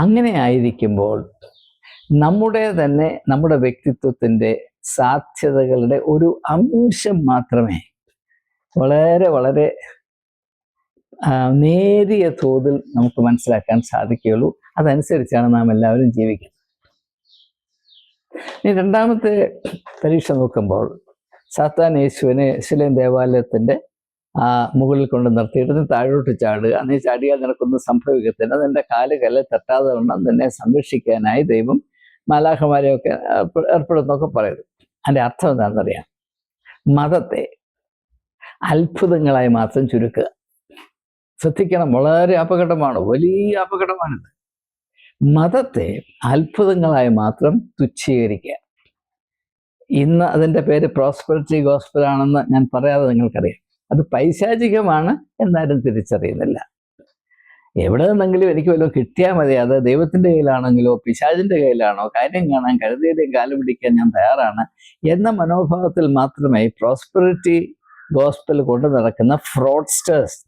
അങ്ങനെ ആയിരിക്കുമ്പോൾ നമ്മുടെ വ്യക്തിത്വത്തിൻ്റെ സാധ്യതകളുടെ ഒരു അംശം മാത്രമേ വളരെ വളരെ നേരിയ തോതിൽ നമുക്ക് മനസ്സിലാക്കാൻ സാധിക്കുകയുള്ളൂ. അതനുസരിച്ചാണ് നാം എല്ലാവരും ജീവിക്കുന്നത്. ഇനി രണ്ടാമത്തെ പരീക്ഷ നോക്കുമ്പോൾ സാത്താൻ യേശുവിനെ യെരൂശലേം ദേവാലയത്തിൻ്റെ മുകളിൽ കൊണ്ട് നിർത്തിയിട്ട് നീ താഴോട്ട് ചാടുക, നീ ചാടിയാൽ നിനക്കൊന്നും സംഭവിക്കത്തില്ല, നിന്റെ കാല് കല്ലിൽ തട്ടാതെ വണ്ണം നിന്നെ സംരക്ഷിക്കാനായി ദൈവം മാലാഖമാരെയൊക്കെ ഏർപ്പെടുന്നൊക്കെ പറയുന്നു. അതിൻ്റെ അർത്ഥം എന്താണെന്നറിയാം? മതത്തെ അത്ഭുതങ്ങളായി മാത്രം ചുരുക്കുക. ശ്രദ്ധിക്കണം, വളരെ അപകടമാണ്, വലിയ അപകടമാണിത്. മതത്തെ അത്ഭുതങ്ങളായി മാത്രം തുച്ഛീകരിക്കുക. ഇന്ന് അതിൻ്റെ പേര് പ്രോസ്പെറിറ്റി ഗോസ്പൽ ആണെന്ന് ഞാൻ പറയാതെ നിങ്ങൾക്കറിയാം. അത് പൈശാചികമാണ്, എന്നാലും തിരിച്ചറിയുന്നില്ല. എവിടെ നിന്നെങ്കിലും എനിക്ക് വല്ലതും കിട്ടിയാൽ മതി, അത് ദൈവത്തിൻ്റെ കയ്യിലാണെങ്കിലോ പിശാചിൻ്റെ കയ്യിലാണോ, കാര്യം കാണാൻ കഴുതയുടെയും കാല് പിടിക്കാൻ ഞാൻ തയ്യാറാണ് എന്ന മനോഭാവത്തിൽ മാത്രമേ പ്രോസ്പെറിറ്റി ഗോസ്പൽ കൊണ്ടു നടക്കുന്ന ഫ്രോഡ്സ്റ്റേഴ്സ്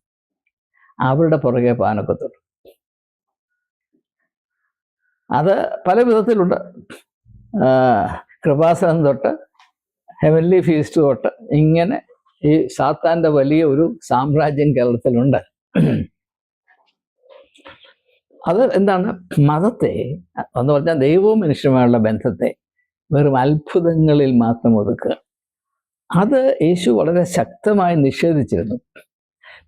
അവരുടെ പുറകെ പാനൊക്കത്തുള്ളൂ. അത് പല വിധത്തിലുണ്ട്. കൃപാസനം തൊട്ട് ഹെവൻലി ഫീസ്റ്റ് തൊട്ട് ഇങ്ങനെ ഈ സാത്താൻ്റെ വലിയ ഒരു സാമ്രാജ്യം കേരളത്തിലുണ്ട്. അത് എന്താണ്? മതത്തെ എന്ന് പറഞ്ഞാൽ ദൈവവും മനുഷ്യനുമായുള്ള ബന്ധത്തെ വെറും അത്ഭുതങ്ങളിൽ മാത്രം ഒതുക്കുക. അത് യേശു വളരെ ശക്തമായി നിഷേധിച്ചിരുന്നു.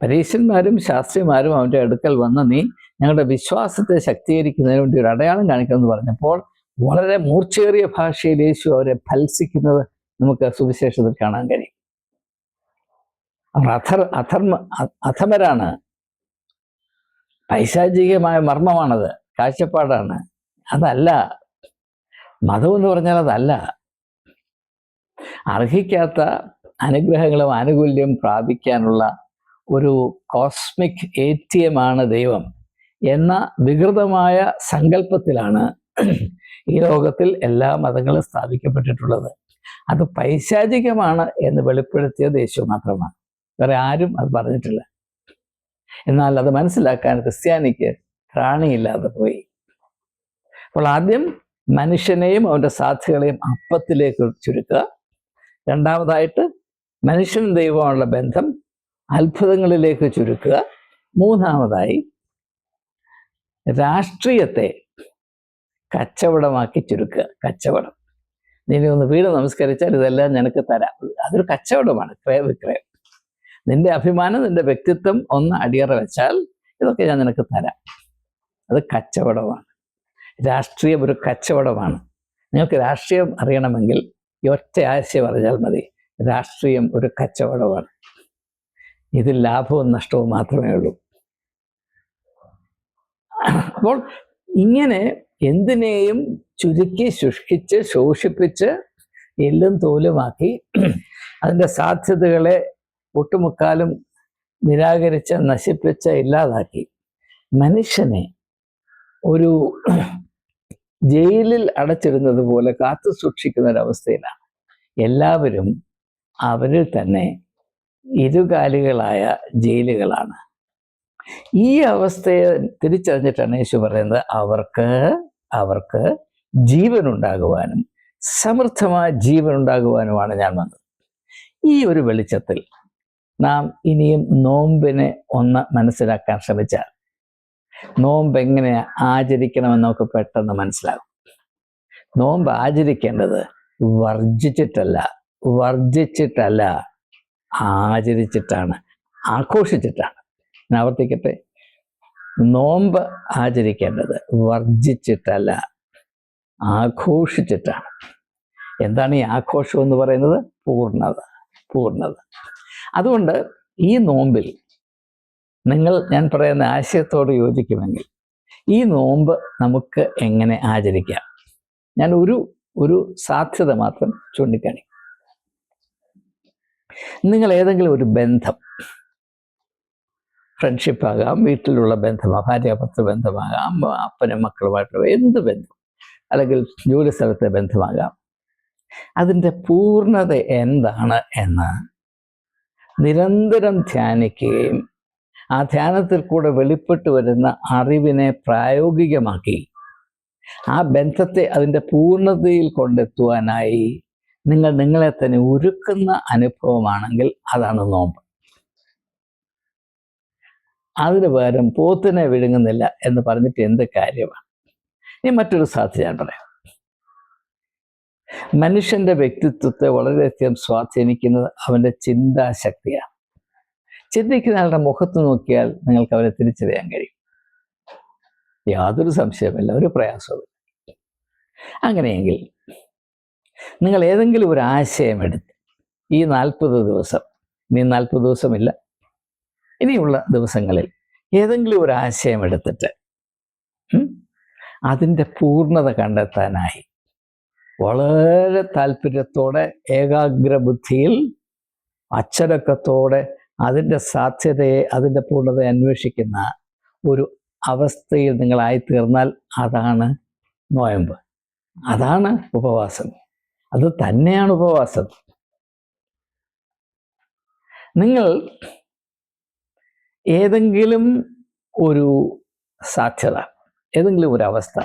പരീശന്മാരും ശാസ്ത്രിമാരും അവൻ്റെ അടുക്കൽ വന്ന് നീ ഞങ്ങളുടെ വിശ്വാസത്തെ ശക്തീകരിക്കുന്നതിന് വേണ്ടി ഒരു അടയാളം കാണിക്കുമെന്ന് പറഞ്ഞപ്പോൾ വളരെ മൂർച്ചയേറിയ ഭാഷയിൽ യേശു അവരെ ഫൽസിക്കുന്നത് നമുക്ക് സുവിശേഷത്തിൽ കാണാൻ കഴിയും. അവർ അധമരാണ്. പൈശാചികമായ മർമ്മമാണത്, കാഴ്ചപ്പാടാണ്. അതല്ല മതം എന്ന് പറഞ്ഞാൽ. അതല്ല. അർഹിക്കാത്ത അനുഗ്രഹങ്ങളും ആനുകൂല്യം പ്രാപിക്കാനുള്ള ഒരു കോസ്മിക് ATM ആണ് ദൈവം എന്ന വികൃതമായ സങ്കല്പത്തിലാണ് ഈ ലോകത്തിൽ എല്ലാ മതങ്ങളും സ്ഥാപിക്കപ്പെട്ടിട്ടുള്ളത്. അത് പൈശാചികമാണ് എന്ന് വെളിപ്പെടുത്തിയത് യേശു മാത്രമാണ്, വേറെ ആരും അത് പറഞ്ഞിട്ടില്ല. എന്നാൽ അത് മനസ്സിലാക്കാൻ ക്രിസ്ത്യാനിക്ക് ത്രാണിയില്ലാതെ പോയി. അപ്പോൾ ആദ്യം മനുഷ്യനെയും അവൻ്റെ സാധ്യതകളെയും അപ്പത്തിലേക്ക് ചുരുക്കുക. രണ്ടാമതായിട്ട് മനുഷ്യനും ദൈവമുള്ള ബന്ധം അത്ഭുതങ്ങളിലേക്ക് ചുരുക്കുക. മൂന്നാമതായി രാഷ്ട്രീയത്തെ കച്ചവടമാക്കി ചുരുക്കുക. കച്ചവടം. നീ ഒന്ന് വീട് നമസ്കരിച്ചാൽ ഇതെല്ലാം നിനക്ക് തരാം. അതൊരു കച്ചവടമാണ്, ക്രയവിക്രയം. നിന്റെ അഭിമാനം, നിന്റെ വ്യക്തിത്വം ഒന്ന് അടിയറ വെച്ചാൽ ഇതൊക്കെ ഞാൻ നിനക്ക് തരാം. അത് കച്ചവടമാണ്. രാഷ്ട്രീയം ഒരു കച്ചവടമാണ്. നിങ്ങൾക്ക് രാഷ്ട്രീയം അറിയണമെങ്കിൽ ഈ ഒറ്റ ആശയം അറിഞ്ഞാൽ മതി. രാഷ്ട്രീയം ഒരു കച്ചവടമാണ്. ഇതിൽ ലാഭവും നഷ്ടവും മാത്രമേ ഉള്ളൂ. അപ്പോൾ ഇങ്ങനെ എന്തിനേയും ചുരുക്കി ശുഷ്കിച്ച് ശോഷിപ്പിച്ച് എല്ലും തോലുമാക്കി അതിൻ്റെ സാധ്യതകളെ ഒട്ടുമുക്കാലും നിരാകരിച്ച് നശിപ്പിച്ച് ഇല്ലാതാക്കി മനുഷ്യനെ ഒരു ജയിലിൽ അടച്ചിടുന്നത് പോലെ കാത്തു സൂക്ഷിക്കുന്ന ഒരവസ്ഥയിലാണ്. എല്ലാവരും അവരിൽ തന്നെ ഇരുകാലികളായ ജയിലുകളാണ്. ഈ അവസ്ഥയെ തിരിച്ചറിഞ്ഞിട്ടാണ് യേശു പറയുന്നത് അവർക്ക് ജീവനുണ്ടാകുവാനും സമൃദ്ധമായ ജീവനുണ്ടാകുവാനുമാണ് ഞാൻ വന്നത്. ഈ ഒരു വെളിച്ചത്തിൽ നാം ഇനിയും നോമ്പിനെ ഒന്ന് മനസ്സിലാക്കാൻ ശ്രമിച്ചാൽ നോമ്പ് എങ്ങനെ ആചരിക്കണമെന്ന് നമുക്ക് പെട്ടെന്ന് മനസ്സിലാകും. നോമ്പ് ആചരിക്കേണ്ടത് വർജിച്ചിട്ടല്ല ആചരിച്ചിട്ടാണ്, ആഘോഷിച്ചിട്ടാണ്. ഞാൻ ആവർത്തിക്കട്ടെ, നോമ്പ് ആചരിക്കേണ്ടത് വർജിച്ചിട്ടല്ല ആഘോഷിച്ചിട്ടാണ്. എന്താണ് ഈ ആഘോഷം എന്ന് പറയുന്നത്? പൂർണ്ണത. അതുകൊണ്ട് ഈ നോമ്പിൽ ഞാൻ പറയുന്ന ആശയത്തോട് യോജിക്കുമെങ്കിൽ ഈ നോമ്പ് നമുക്ക് എങ്ങനെ ആചരിക്കാം? ഞാൻ ഒരു സാധ്യത മാത്രം ചൂണ്ടിക്കാണിക്കും. നിങ്ങൾ ഏതെങ്കിലും ഒരു ബന്ധം, ഫ്രണ്ട്ഷിപ്പാകാം, വീട്ടിലുള്ള ബന്ധമാകാം, ഭാര്യാഭർത്തൃ ബന്ധമാകാം, അപ്പനും മക്കളുമായിട്ടുള്ള എന്ത് ബന്ധം, അല്ലെങ്കിൽ ജോലി സ്ഥലത്തെ ബന്ധമാകാം, അതിൻ്റെ പൂർണ്ണത എന്താണ് എന്ന് നിരന്തരം ധ്യാനിക്കുകയും ആ ധ്യാനത്തിൽ കൂടെ വെളിപ്പെട്ടു വരുന്ന അറിവിനെ പ്രായോഗികമാക്കി ആ ബന്ധത്തെ അതിൻ്റെ പൂർണ്ണതയിൽ കൊണ്ടെത്തുവാനായി നിങ്ങളെ തന്നെ ഒരുക്കുന്ന അനുഭവമാണെങ്കിൽ അതാണ് നോമ്പ്. അതിന് പകരം പോത്തിനെ വിഴുങ്ങുന്നില്ല എന്ന് പറഞ്ഞിട്ട് എന്ത് കാര്യമാണ്? ഇനി മറ്റൊരു സാധ്യത ഞാൻ പറയാം. മനുഷ്യൻ്റെ വ്യക്തിത്വത്തെ വളരെയധികം സ്വാധീനിക്കുന്നത് അവൻ്റെ ചിന്താശക്തിയാണ്. ചിന്തിക്കുന്ന ആളുടെ മുഖത്ത് നോക്കിയാൽ നിങ്ങൾക്ക് അവരെ തിരിച്ചറിയാൻ കഴിയും. യാതൊരു സംശയമില്ല, ഒരു പ്രയാസവുമില്ല. അങ്ങനെയെങ്കിൽ നിങ്ങൾ ഏതെങ്കിലും ഒരു ആശയം എടുത്ത് ഈ 40 ദിവസം, ഇനി 40 ദിവസമില്ല, ഇനിയുള്ള ദിവസങ്ങളിൽ ഏതെങ്കിലും ഒരു ആശയം എടുത്തിട്ട് അതിൻ്റെ പൂർണ്ണത കണ്ടെത്താനായി വളരെ താല്പര്യത്തോടെ, ഏകാഗ്രബുദ്ധിയിൽ, അച്ചടക്കത്തോടെ അതിൻ്റെ സാധ്യതയെ, അതിൻ്റെ പൂർണ്ണതയെ അന്വേഷിക്കുന്ന ഒരു അവസ്ഥയിൽ നിങ്ങളായിത്തീർന്നാൽ അതാണ് നോയമ്പ്, അതാണ് ഉപവാസം. അത് തന്നെയാണ് ഉപവാസം. നിങ്ങൾ ഏതെങ്കിലും ഒരു സാധ്യത, ഏതെങ്കിലും ഒരു അവസ്ഥ,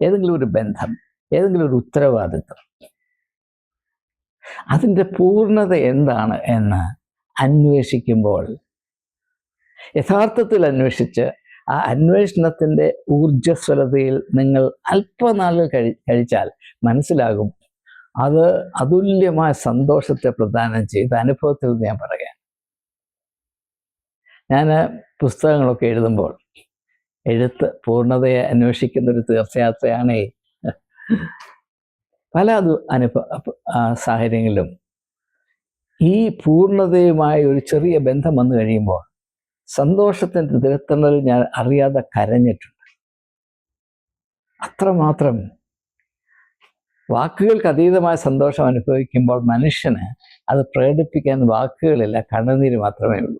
ഏതെങ്കിലും ഒരു ബന്ധം, ഏതെങ്കിലും ഒരു ഉത്തരവാദിത്വം, അതിൻ്റെ പൂർണ്ണത എന്താണ് എന്ന് അന്വേഷിക്കുമ്പോൾ, യഥാർത്ഥത്തിൽ അന്വേഷിച്ച് ആ അന്വേഷണത്തിൻ്റെ ഊർജ്ജസ്വലതയിൽ നിങ്ങൾ അല്പനാളുകൾ കഴിച്ചാൽ മനസ്സിലാകും, അത് അതുല്യമായ സന്തോഷത്തെ പ്രദാനം ചെയ്ത അനുഭവത്തിൽ ഞാൻ പറയാം. ഞാൻ പുസ്തകങ്ങളൊക്കെ എഴുതുമ്പോൾ എഴുത്ത് പൂർണ്ണതയെ അന്വേഷിക്കുന്നൊരു തീർത്ഥയാത്രയാണേ. പല സാഹചര്യങ്ങളിലും ഈ പൂർണ്ണതയുമായി ഒരു ചെറിയ ബന്ധം വന്നു കഴിയുമ്പോൾ സന്തോഷത്തിൻ്റെ തിരത്തണലിൽ ഞാൻ അറിയാതെ കരഞ്ഞിട്ടുണ്ട്. അത്രമാത്രം വാക്കുകൾക്ക് അതീതമായ സന്തോഷം അനുഭവിക്കുമ്പോൾ മനുഷ്യന് അത് പ്രകടിപ്പിക്കാൻ വാക്കുകളില്ല, കണ്ണുനീര് മാത്രമേ ഉള്ളൂ.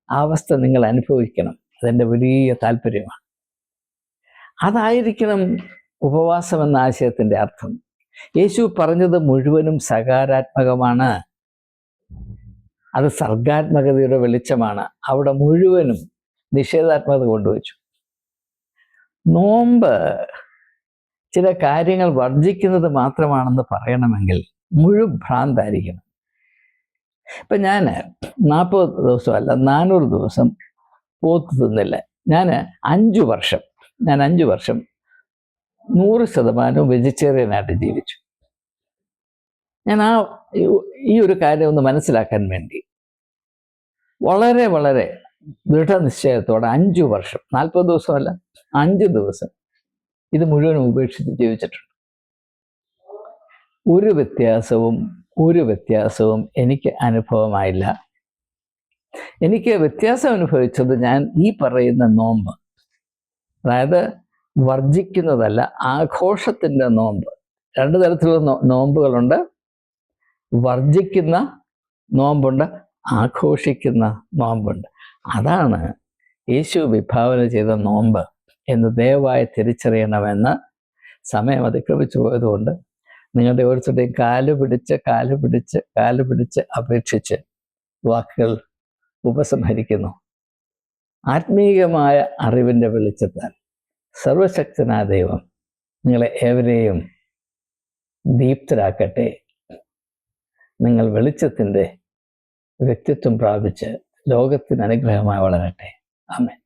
ആ അവസ്ഥ നിങ്ങൾ അനുഭവിക്കണം. അതെൻ്റെ വലിയ താല്പര്യമാണ്. അതായിരിക്കണം ഉപവാസം എന്ന ആശയത്തിൻ്റെ അർത്ഥം. യേശു പറഞ്ഞത് മുഴുവനും സകാരാത്മകമാണ്. അത് സർഗാത്മകതയുടെ വെളിച്ചമാണ്. അവിടെ മുഴുവനും നിഷേധാത്മകത കൊണ്ടുവച്ചു. നോമ്പ് ചില കാര്യങ്ങൾ വർജിക്കുന്നത് മാത്രമാണെന്ന് പറയണമെങ്കിൽ ഭ്രാന്തായിരിക്കണം. ഇപ്പം ഞാൻ 40 ദിവസമല്ല 400 ദിവസം പോത്ത് തിന്നില്ല. ഞാൻ 5 വർഷം 100% വെജിറ്റേറിയനായിട്ട് ജീവിച്ചു. ഞാൻ ഈ ഒരു കാര്യം ഒന്ന് മനസ്സിലാക്കാൻ വേണ്ടി വളരെ വളരെ ദൃഢനിശ്ചയത്തോടെ 5 വർഷം, 40 ദിവസമല്ല 5 ദിവസം ഇത് മുഴുവനും ഉപേക്ഷിച്ച് ജീവിച്ചിട്ടുണ്ട്. ഒരു വ്യത്യാസവും എനിക്ക് അനുഭവമായില്ല. എനിക്ക് വ്യത്യാസം അനുഭവിച്ചത് ഞാൻ ഈ പറയുന്ന നോമ്പ്, അതായത് വർജിക്കുന്നതല്ല, ആഘോഷത്തിൻ്റെ നോമ്പ്. 2 തരത്തിലുള്ള നോമ്പുകളുണ്ട്. വർജിക്കുന്ന നോമ്പുണ്ട്, ആഘോഷിക്കുന്ന നോമ്പുണ്ട്. അതാണ് യേശു വിഭാവന ചെയ്ത നോമ്പ് എന്ന് ദയവായി തിരിച്ചറിയണമെന്ന് സമയം അതിക്രമിച്ചു പോയതുകൊണ്ട് നിങ്ങളുടെ ഓരോരുത്തരുടെയും കാല് പിടിച്ച് അപേക്ഷിച്ച് വാക്കുകൾ ഉപസംഹരിക്കുന്നു. ആത്മീയമായ അറിവിൻ്റെ വെളിച്ചത്താൽ സർവശക്തനായ ദൈവം നിങ്ങളെ ഏവരെയും ദീപ്തരാക്കട്ടെ. നിങ്ങൾ വെളിച്ചത്തിൻ്റെ വ്യക്തിത്വം പ്രാപിച്ച് ലോകത്തിന് അനുഗ്രഹമായി വളരട്ടെ. ആമേൻ.